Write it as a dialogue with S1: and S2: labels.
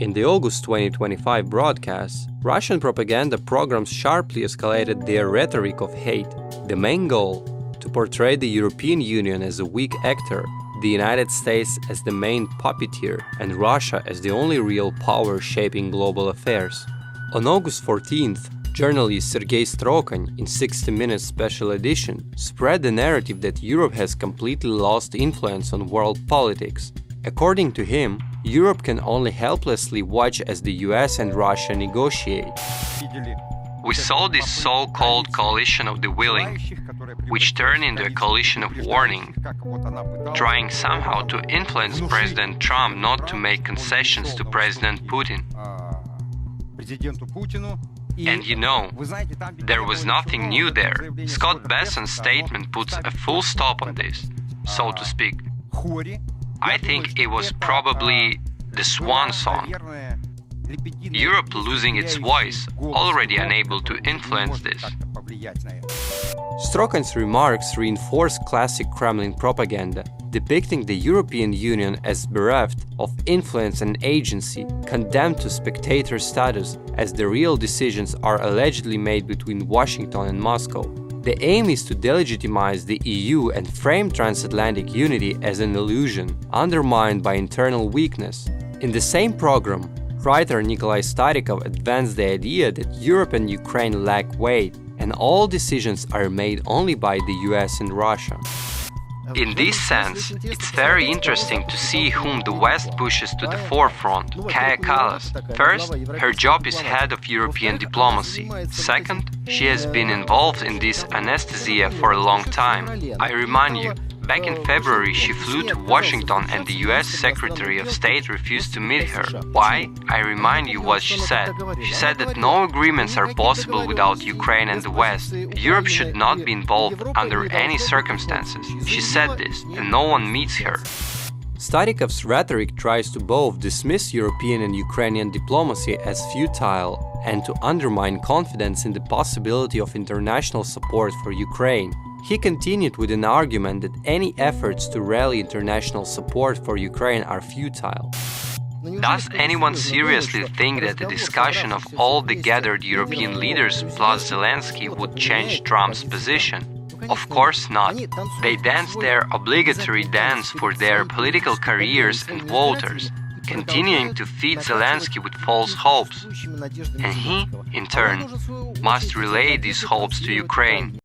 S1: In the August 2025 broadcasts, Russian propaganda programs sharply escalated their rhetoric of hate. The main goal: to portray the European Union as a weak actor, the United States as the main puppeteer, and Russia as the only real power shaping global affairs. On August 14th, journalist Sergei Strokhin, in 60 Minutes special edition, spread the narrative that Europe has completely lost influence on world politics. According to him, Europe can only helplessly watch as the US and Russia negotiate.
S2: We saw this so-called coalition of the willing, which turned into a coalition of warning, trying somehow to influence President Trump not to make concessions to President Putin. And you know, there was nothing new there. Scott Besson's statement puts a full stop on this, so to speak. I think it was probably the swan song. Europe losing its voice, already unable to influence this.
S1: Strokhin's remarks reinforce classic Kremlin propaganda, depicting the European Union as bereft of influence and agency, condemned to spectator status, as the real decisions are allegedly made between Washington and Moscow. The aim is to delegitimize the EU and frame transatlantic unity as an illusion, undermined by internal weakness. In the same program, writer Nikolai Starikov advanced the idea that Europe and Ukraine lack weight, and all decisions are made only by the US and Russia.
S2: In this sense, it's very interesting to see whom the West pushes to the forefront. Kaja Kallas. First, her job is head of European diplomacy. Second, she has been involved in this anesthesia for a long time. I remind you, back in February she flew to Washington and the US Secretary of State refused to meet her. Why? I remind you what she said. She said that no agreements are possible without Ukraine and the West. Europe should not be involved under any circumstances. She said this, and no one meets her.
S1: Starikov's rhetoric tries to both dismiss European and Ukrainian diplomacy as futile and to undermine confidence in the possibility of international support for Ukraine. He continued with an argument that any efforts to rally international support for Ukraine are futile.
S2: Does anyone seriously think that the discussion of all the gathered European leaders plus Zelensky would change Trump's position? Of course not. They dance their obligatory dance for their political careers and voters, continuing to feed Zelensky with false hopes. And he, in turn, must relay these hopes to Ukraine,